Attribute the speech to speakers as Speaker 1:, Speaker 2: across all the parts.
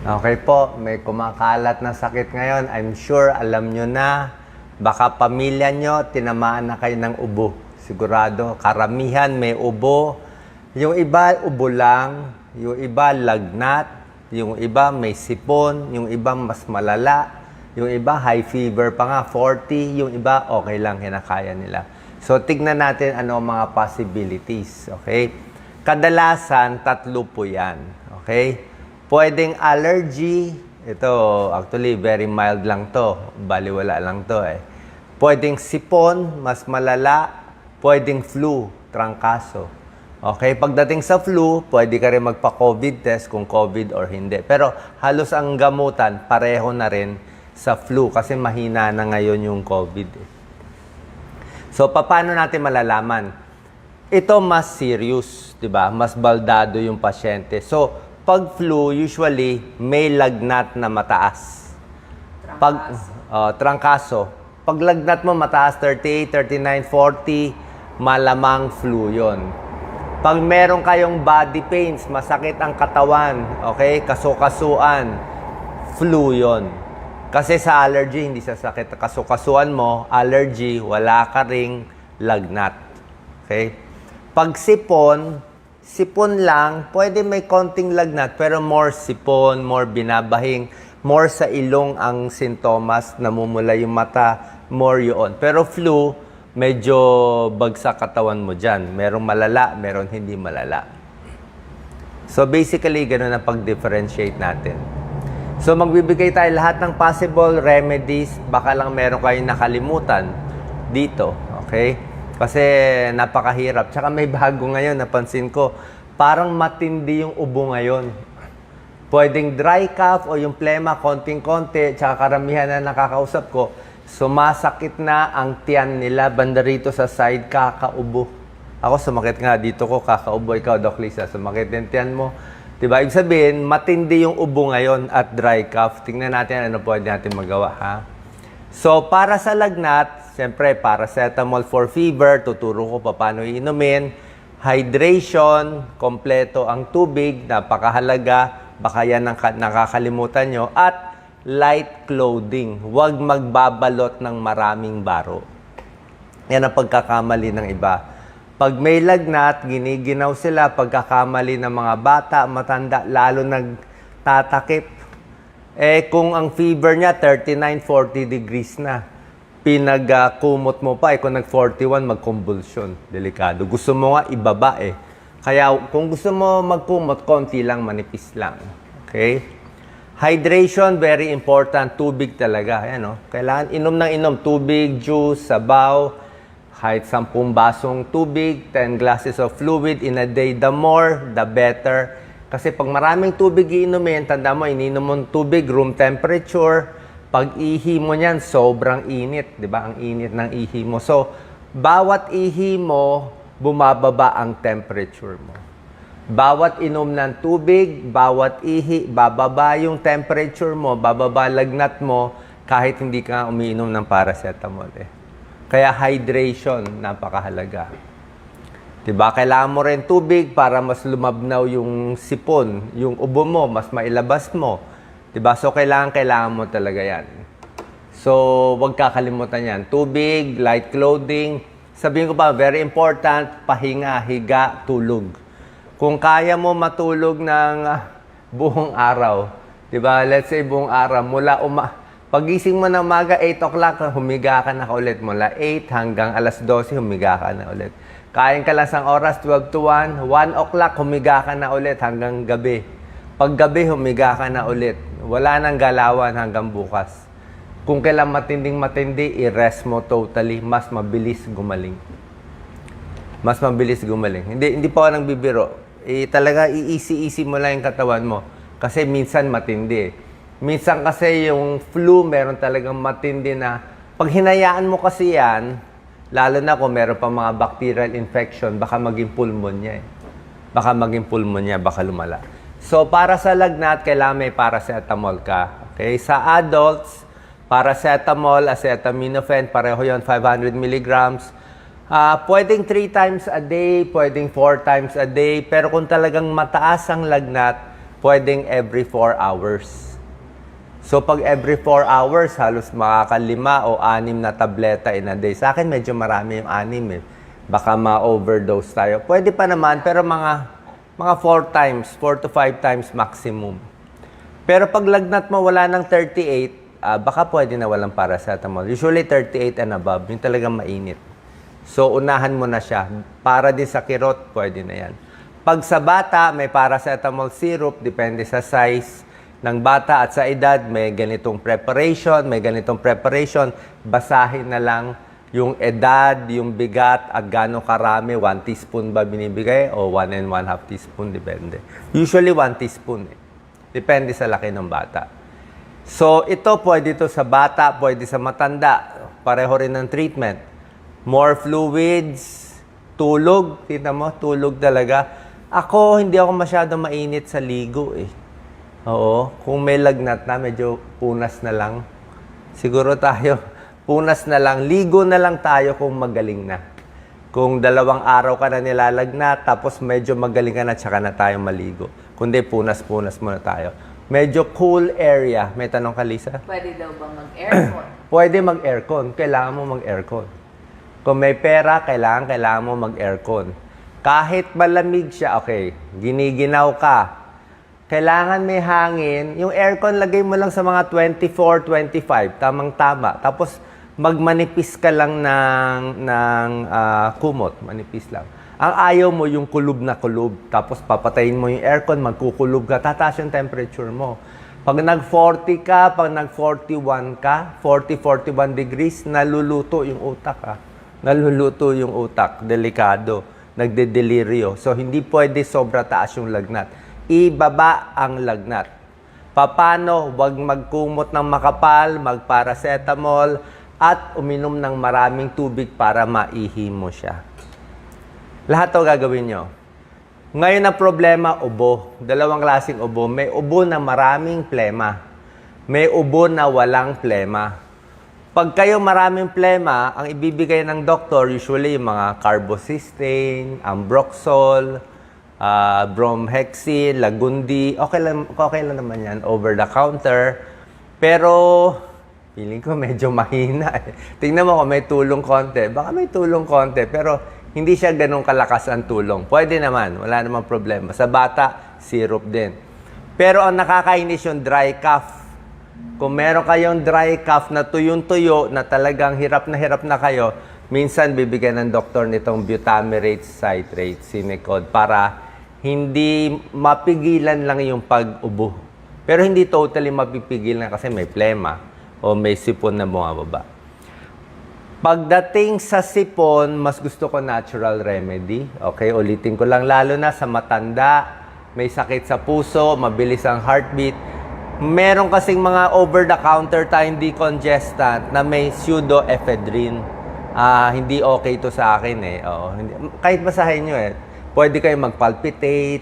Speaker 1: Okay po, may kumakalat na sakit ngayon. I'm sure alam nyo na. Baka pamilya nyo, tinamaan na kayo ng ubo. Sigurado, karamihan may ubo. Yung iba, ubo lang. Yung iba, lagnat. Yung iba, may sipon. Yung iba, mas malala. Yung iba, high fever pa nga, 40. Yung iba, okay lang, kinakaya nila. So, tignan natin ano ang mga possibilities. Okay? Kadalasan, 3 po yan. Okay? Pwedeng allergy, ito actually very mild lang to, baliwala lang to eh. Pwedeng sipon, mas malala, pwedeng flu, trangkaso. Okay, pagdating sa flu, pwede ka rin magpa-COVID test kung COVID or hindi. Pero halos ang gamutan, pareho na rin sa flu kasi mahina na ngayon yung COVID. So, paano natin malalaman? Ito mas serious, di ba? Mas baldado yung pasyente. So, pag flu, usually, may lagnat na mataas. Trangkaso. Pag lagnat mo mataas, 38, 39, 40, malamang flu yon. Pag meron kayong body pains, masakit ang katawan, okay, kasukasuan, flu yon. Kasi sa allergy, hindi sa sakit kasukasuan mo, allergy, wala ka ring lagnat. Okay? Pag sipon lang, pwede may konting lagnat, pero more sipon, more binabahing, more sa ilong ang sintomas, namumula yung mata, more yun. Pero flu, medyo bagsak katawan mo dyan. Merong malala, meron hindi malala. So basically, ganun ang pag-differentiate natin. So magbibigay tayo lahat ng possible remedies, baka lang meron kayong nakalimutan dito, okay? Kasi napakahirap. Tsaka may bago ngayon, napansin ko, parang matindi yung ubo ngayon. Pwedeng dry cough o yung plema, konting-konti, tsaka karamihan na nakakausap ko, sumasakit na ang tiyan nila, banda rito sa side, kakaubo. Ako sumakit nga, dito ko kakaubo, ikaw, Doc Lisa, sumakit yung tiyan mo. Diba? Ibig sabihin, matindi yung ubo ngayon at dry cough. Tingnan natin ano pwede natin magawa, ha? So, para sa lagnat, siyempre, paracetamol for fever, tuturo ko paano iinumin. Hydration, kompleto ang tubig, napakahalaga, baka yan ang nakakalimutan nyo. At light clothing, huwag magbabalot ng maraming baro. Yan ang pagkakamali ng iba. Pag may lagnat, giniginaw sila, pagkakamali ng mga bata, matanda, lalo nagtatakip. Kung ang fever niya, 39, 40 degrees na, pinagkumot mo pa, kung nag-41, mag-convulsion. Delikado. Gusto mo nga ibaba Kaya kung gusto mo magkumot, konti lang, manipis lang. Okay? Hydration, very important. Tubig talaga. Ayan, kailangan inom ng inom. Tubig, juice, sabaw, kahit 10 basong tubig, 10 glasses of fluid in a day. The more, the better. Kasi pag maraming tubig iinumin, tanda mo, ininom mo tubig, room temperature, pag ihi mo niyan, sobrang init. Di ba? Ang init ng ihi mo. So, bawat ihi mo, bumababa ang temperature mo. Bawat inom ng tubig, bawat ihi, bababa yung temperature mo, bababa lagnat mo, kahit hindi ka umiinom ng paracetamol. Kaya hydration, napakahalaga. Diba? Kailangan mo rin tubig para mas lumabnaw yung sipon, yung ubo mo, mas mailabas mo. Diba? So, kailangan mo talaga yan. So, huwag kakalimutan yan. Tubig, light clothing. Sabihin ko pa, very important, pahinga, higa, tulog. Kung kaya mo matulog ng buong araw, diba? Let's say buong araw, pagising mo ng umaga, 8 o'clock, humiga ka na ulit. Mula 8 hanggang alas 12, humiga ka na ulit. Kain ka lang sa oras, 12 to 1. 1 o'clock, humiga ka na ulit hanggang gabi. Pag gabi, humiga ka na ulit. Wala nang galawan hanggang bukas. Kung kailan matinding-matindi, i-rest mo totally. Mas mabilis gumaling. Mas mabilis gumaling. Hindi pa ako nang bibiro. Talaga, i-easy mo lang yung katawan mo. Kasi minsan matindi. Minsan kasi yung flu, meron talagang matindi na pag hinayaan mo kasi yan, lalo na kung meron pa mga bacterial infection, baka maging pulmonya Baka maging pulmonya, baka lumala. So, para sa lagnat, kailangan may paracetamol ka. Okay? Sa adults, paracetamol, acetaminophen, pareho yon 500 milligrams. Pwedeng 3 times a day, pwedeng 4 times a day. Pero kung talagang mataas ang lagnat, pwedeng every 4 hours. So, pag every 4 hours, halos makakalima o 6 na tableta in a day. Sa akin, medyo marami yung 6 eh. Baka ma-overdose tayo. Pwede pa naman, pero mga 4 times, 4 to 5 times maximum. Pero pag lagnat mo wala ng 38, baka pwede na walang paracetamol. Usually 38 and above, yung talagang mainit. So, unahan mo na siya. Para din sa kirot, pwede na yan. Pag sa bata, may paracetamol syrup, depende sa size ng bata at sa edad, may ganitong preparation, basahin na lang yung edad, yung bigat, at gaano karami, 1 teaspoon ba binibigay o 1 and 1/2 teaspoon, depende. Usually 1 teaspoon eh. Depende sa laki ng bata. So, ito pwede ito sa bata, pwede sa matanda. Pareho rin ng treatment. More fluids, tulog. Tingnan mo, tulog talaga. Ako, hindi ako masyado mainit sa ligo eh. Oo, kung may lagnat na, medyo punas na lang. Siguro tayo, punas na lang. Ligo na lang tayo kung magaling na. Kung 2 araw ka na nilalagnat, tapos medyo magaling ka na, tsaka na tayo maligo. Kundi punas-punas muna tayo. Medyo cool area. May tanong ka, Lisa?
Speaker 2: Pwede daw ba mag-aircon?
Speaker 1: Pwede mag-aircon. Kailangan mo mag-aircon. Kung may pera, kailangan mo mag-aircon. Kahit malamig siya, okay, giniginaw ka, kailangan may hangin. Yung aircon, lagay mo lang sa mga 24, 25. Tamang-tama. Tapos, magmanipis ka lang ng kumot. Manipis lang. Ang ayaw mo yung kulob na kulob. Tapos, papatayin mo yung aircon, magkukulob ka. Tataas yung temperature mo. Pag nag-40 ka, pag nag-41 ka, 40, 41 degrees, naluluto yung utak. Naluluto yung utak. Delikado. Nagde-deliryo. So, hindi pwede sobra taas yung lagnat. Ibaba ang lagnat. Paano? Huwag magkumot ng makapal, magparacetamol, at uminom ng maraming tubig para maihi mo siya. Lahat to gagawin nyo. Ngayon ang problema, ubo. 2 klaseng ubo. May ubo na maraming plema. May ubo na walang plema. Pag kayo maraming plema, ang ibibigay ng doktor, usually yung mga carbocysteine, ambroxol, bromhexin, lagundi, okay lang naman yan, over the counter. Pero, feeling ko medyo mahina eh. Tingnan mo kung may tulong konti. Baka may tulong konti, pero hindi siya ganun kalakas ang tulong. Pwede naman, wala namang problema. Sa bata, syrup din. Pero ang nakakainis yung dry cough. Kung meron kayong dry cough na tuyong-tuyo, na talagang hirap na kayo, minsan bibigyan ng doktor nitong butamirate citrate, Sinecod, para hindi mapigilan lang yung pag-ubo. Pero hindi totally mapipigilan kasi may plema o may sipon na bumababa. Pagdating sa sipon, mas gusto ko natural remedy. Okay, ulitin ko lang, lalo na sa matanda, may sakit sa puso, mabilis ang heartbeat. Meron kasing mga over-the-counter tayong decongestant na may pseudoephedrine. Hindi okay to sa akin eh. Kahit basahin nyo eh. Pwede kayo mag-palpitate,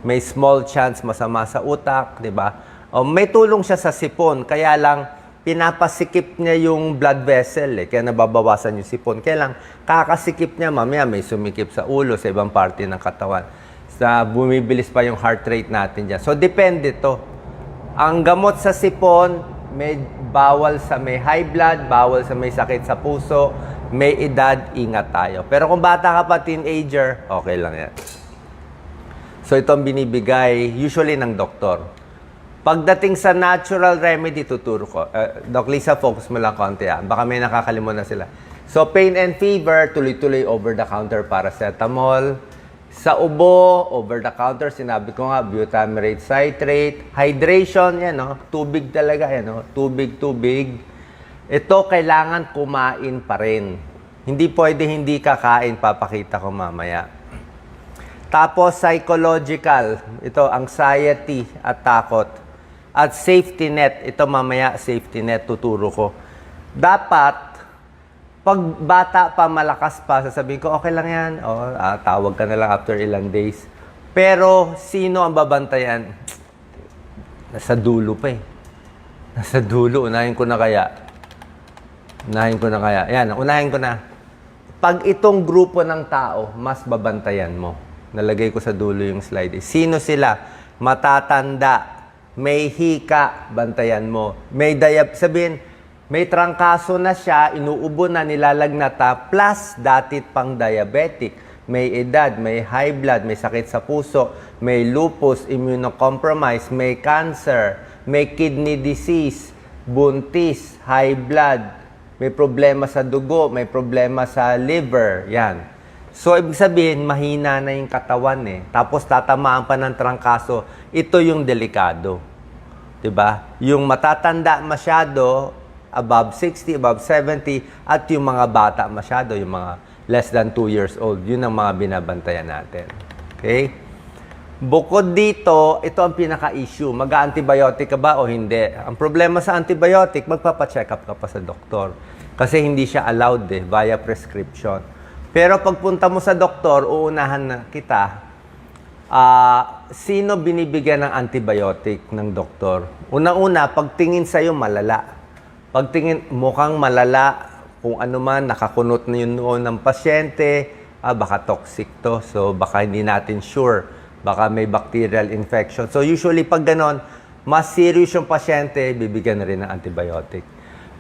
Speaker 1: may small chance masama sa utak, di ba? May tulong siya sa sipon, kaya lang pinapasikip niya yung blood vessel eh, kaya nababawasan yung sipon. Kaya lang, kakasikip niya, mamaya may sumikip sa ulo, sa ibang parte ng katawan. Bumibilis pa yung heart rate natin dyan. So, depende to. Ang gamot sa sipon, may bawal sa may high blood, bawal sa may sakit sa puso, may edad, ingat tayo. Pero kung bata ka pa, teenager, okay lang yan. So, ito ang binibigay, usually ng doktor. Pagdating sa natural remedy, tuturo ko. Doc Lisa, focus mo lang konti. Baka may nakakalimutan na sila. So, pain and fever, tuloy-tuloy over-the-counter paracetamol. Sa ubo, over-the-counter, sinabi ko nga, butamirate citrate. Hydration, yan, no? Tubig talaga, yan, no? Tubig. Ito, kailangan kumain pa rin. Hindi pwede hindi kakain, papakita ko mamaya. Tapos, psychological. Ito, anxiety at takot. At safety net. Ito mamaya, safety net, tuturo ko. Dapat, pag bata pa, malakas pa, sasabihin ko, okay lang yan. Tawag ka na lang after ilang days. Pero, sino ang babantayan? Nasa dulo pa eh. Nasa dulo. Unahin ko na kaya. Yan, unahin ko na. Pag itong grupo ng tao, mas babantayan mo. Nalagay ko sa dulo yung slide. Sino sila? matatanda, may hika, bantayan mo. Sabihin, may trangkaso na siya, inuubo na, nilalagnata, plus datit pang diabetic. May edad, may high blood, may sakit sa puso, may lupus, immunocompromised, may cancer, may kidney disease, buntis, high blood, may problema sa dugo, may problema sa liver, yan. So, ibig sabihin, mahina na yung katawan eh. Tapos tatamaan pa ng trangkaso, ito yung delikado. 'Di ba? Yung matatanda masyado, above 60, above 70, at yung mga bata masyado, yung mga less than 2 years old, yun ang mga binabantayan natin. Okay? Bukod dito, ito ang pinaka-issue. Mag-antibiotic ka ba o hindi? Ang problema sa antibiotic, magpapacheck up ka pa sa doktor. Kasi hindi siya allowed via prescription. Pero pagpunta mo sa doktor, uunahan na kita, sino binibigyan ng antibiotic ng doktor? Unang-una, pagtingin sa'yo, malala. Pagtingin, mukhang malala, kung ano man, nakakunot na yung noon ng pasyente, baka toxic to, so baka hindi natin sure. Baka may bacterial infection. So usually, pag ganon, mas serious yung pasyente, bibigyan na rin ng antibiotic.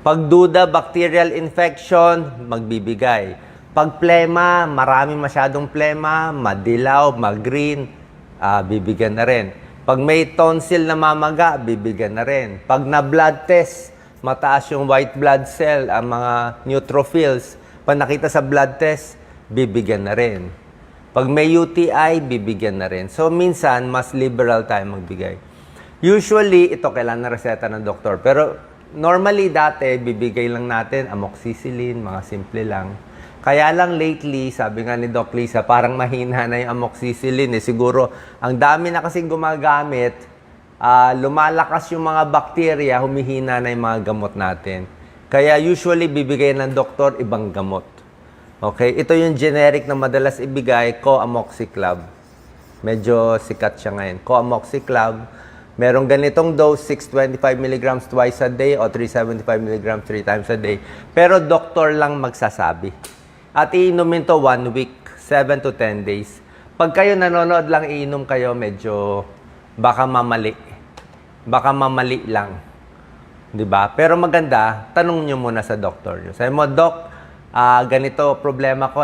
Speaker 1: Pag duda, bacterial infection, magbibigay. Pag plema, marami masyadong plema, madilaw, mag-green, bibigyan na rin. Pag may tonsil na mamaga, bibigyan na rin. Pag na-blood test, mataas yung white blood cell, ang mga neutrophils, pag nakita sa blood test, bibigyan na rin. Pag may UTI, bibigyan na rin. So, minsan, mas liberal tayo magbigay. Usually, ito kailangan na reseta ng doktor. Pero, normally, dati, bibigay lang natin amoxicillin, mga simple lang. Kaya lang lately, sabi nga ni Doc Lisa, parang mahina na yung amoxicillin. Siguro, ang dami na kasing gumagamit, lumalakas yung mga bakterya, humihina na yung mga gamot natin. Kaya usually, bibigay ng doktor ibang gamot. Okay? Ito yung generic na madalas ibigay, Coamoxiclav. Medyo sikat siya ngayon. Coamoxiclav. Merong ganitong dose, 625 mg twice a day o 375 mg 3 times a day. Pero doktor lang magsasabi. At iinumin to 1 week, 7 to 10 days. Pag kayo nanonood lang, iinom kayo, medyo baka mamali. Baka mamali lang. 'Di ba? Pero maganda, tanong nyo muna sa doktor nyo. Sabi mo, Doc, ganito problema ko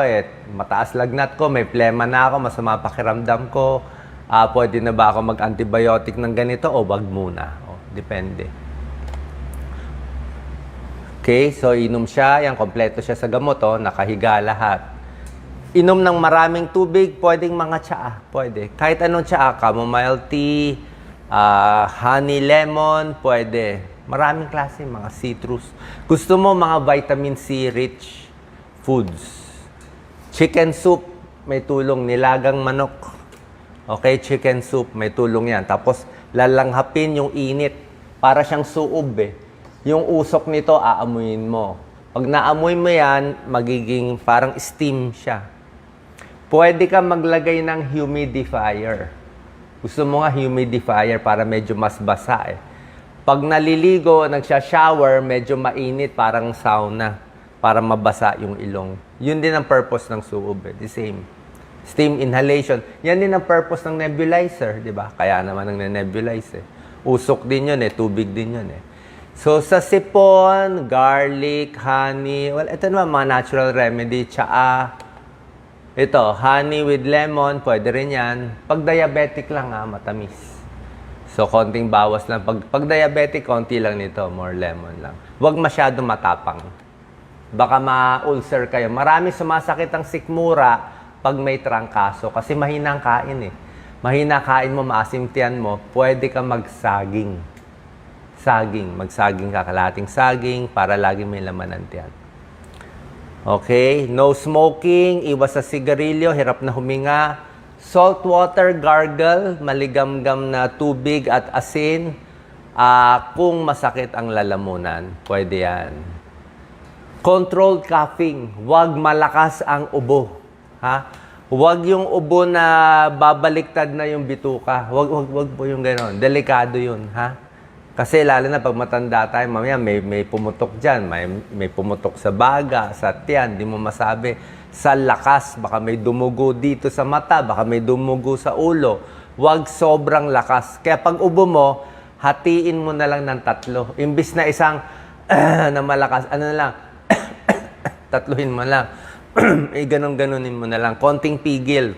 Speaker 1: mataas lagnat ko, may plema na ako, masama pakiramdam ko, pwede na ba ako mag-antibiotic ng ganito o wag muna? Depende. Okay, so inom siya, yan, kompleto siya sa gamot, nakahiga lahat. Inom ng maraming tubig, pwedeng mga tsaa, pwede. Kahit anong tsaa, chamomile tea, honey lemon, pwede. Maraming klase, mga citrus. Gusto mo mga vitamin C rich foods. Chicken soup, may tulong. Nilagang manok. Okay, chicken soup, may tulong yan. Tapos, lalanghapin yung init. Para siyang suob Yung usok nito, aamuyin mo. Pag naamoy mo yan, magiging parang steam siya. Pwede ka maglagay ng humidifier. Gusto mo nga humidifier para medyo mas basa Pag naliligo, nagsha-shower, medyo mainit, parang sauna. Para mabasa yung ilong. Yun din ang purpose ng suob The same. Steam inhalation. Yan din ang purpose ng nebulizer, di ba? Kaya naman ang nebulize Usok din yun tubig din yun So, sa sipon, garlic, honey, well, ito naman mga natural remedy, tsaa. Ito, honey with lemon, pwede rin yan. Pag diabetic lang matamis. So, konting bawas lang. Pag diabetic, konti lang nito, more lemon lang. Huwag masyado matapang. Baka ma-ulcer kayo. Marami sumasakit ang sikmura pag may trangkaso kasi mahina ang kain Mahina kain mo, maasim tiyan mo, pwede ka magsaging. Magsaging ka, kalahating saging para lagi may laman ng tiyan. Okay, no smoking, iwas sa sigarilyo, hirap na huminga. Salt water gargle, maligamgam na tubig at asin. Kung masakit ang lalamunan, pwede yan. Controlled coughing, huwag malakas ang ubo. Huwag yung ubo na babaliktad na yung bituka. Huwag po yung gano'n. Delikado yun, Kasi lalo na pag matanda tayo, mamaya may pumutok dyan, may pumutok sa baga, sa tiyan, di mo masabi. Sa lakas, baka may dumugo dito sa mata, baka may dumugo sa ulo, Huwag sobrang lakas. Kaya pag ubo mo, hatiin mo na lang ng 3. Imbis na isang na malakas, ano na lang, tatluhin mo lang. Ganun-ganunin mo na lang. Konting pigil.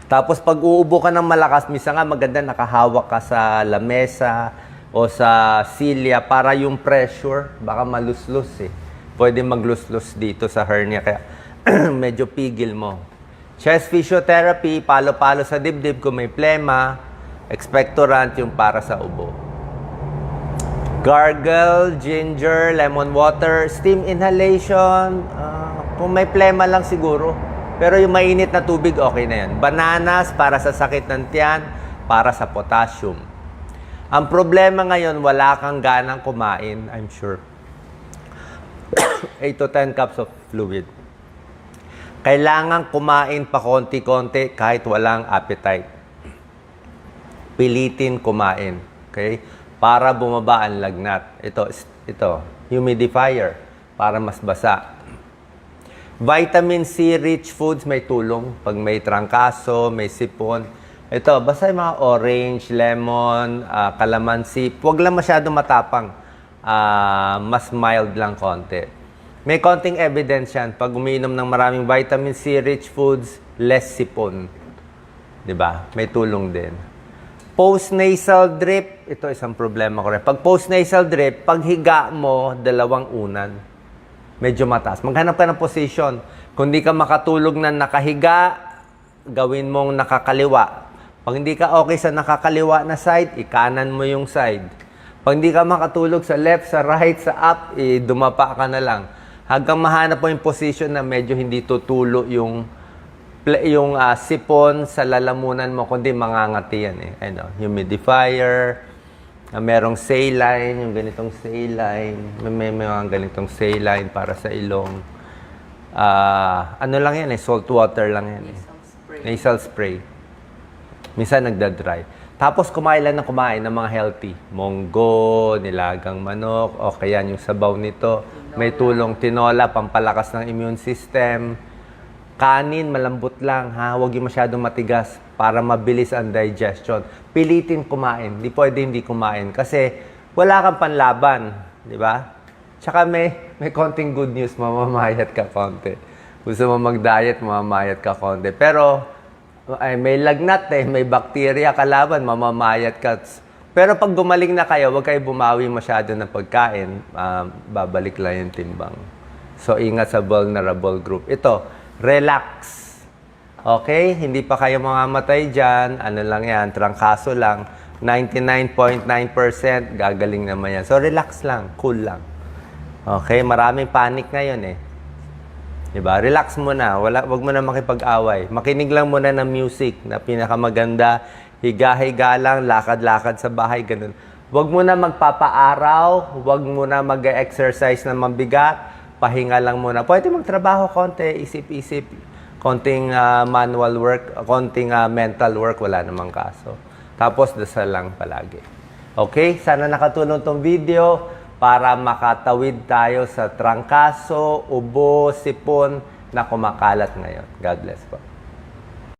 Speaker 1: Tapos pag uubo ka ng malakas, misa nga maganda nakahawak ka sa lamesa o sa silya para yung pressure, baka maluslus eh. Pwede magluslus dito sa hernia, kaya medyo pigil mo. Chest physiotherapy, palo-palo sa dibdib kung may plema, expectorant yung para sa ubo. Gargle, ginger, lemon water, steam inhalation, kung may plema lang siguro. Pero yung mainit na tubig, okay na yan. Bananas para sa sakit ng tiyan, para sa potassium. Ang problema ngayon, wala kang ganang kumain, I'm sure. 8 to 10 cups of fluid. Kailangan kumain pa konti-konti kahit walang appetite. Pilitin kumain. Okay? Para bumaba ang lagnat. Ito, humidifier para mas basa. Vitamin C rich foods may tulong pag may trangkaso, may sipon. Ito, basta yung mga orange, lemon, calamansi. Huwag lang masyado matapang. Mas mild lang konti. May konting evidence yan. Pag umiinom ng maraming vitamin C rich foods, less sipon. 'Di ba? May tulong din. Post-nasal drip, ito isang problema ko rin. Pag post-nasal drip, pag higa mo, 2 unan. Medyo mataas. Maghanap ka ng position. Kung di ka makatulog na nakahiga, gawin mong nakakaliwa. Pag hindi ka okay sa nakakaliwa na side, ikanan mo yung side. Pag hindi ka makatulog sa left, sa right, sa up, dumapa ka na lang. Hanggang mahanap mo yung position na medyo hindi tutulo yung sipon sa lalamunan mo, kundi mangangati yan eh. Ano, humidifier, merong saline, yung ganitong saline, may mga ganitong saline para sa ilong. Ano lang yan eh, salt water lang yan eh. Nasal spray. Minsan nagda-dry. Tapos kumain lang ng kumain ng mga healthy. Monggo, nilagang manok, o kaya yung sabaw nito. May tulong tinola, pampalakas ng immune system. Kanin, malambot lang, ha? Huwag yung masyadong matigas para mabilis ang digestion. Pilitin kumain. Di pwede hindi kumain kasi wala kang panlaban. Di ba? Tsaka may konting good news, mamamayat ka konti. Gusto mo mag-diet, mamamayat ka konti. Pero may lagnat eh, may bacteria kalaban, mamamayat ka. Pero pag gumaling na kayo, huwag kayo bumawi masyado ng pagkain. Babalik lang yung timbang. So, ingat sa vulnerable group. Ito, relax. Okay? Hindi pa kayo mamamatay dyan. Ano lang yan, trangkaso lang. 99.9% gagaling naman yan. So, relax lang. Cool lang. Okay? Maraming panic ngayon eh. Diba? Relax muna. Wag mo na makipag-away. Makinig lang muna ng music na pinakamaganda. Higa-higa lang, lakad-lakad sa bahay, ganun. Huwag mo na magpapaaraw, huwag mo na mag-exercise na mabigat, pahinga lang muna. Pwede magtrabaho konti, isip-isip, konting manual work, konting mental work, wala namang kaso. Tapos dasal lang palagi. Okay? Sana nakatulong tong video para makatawid tayo sa trangkaso, ubo, sipon na kumakalat ngayon. God bless po.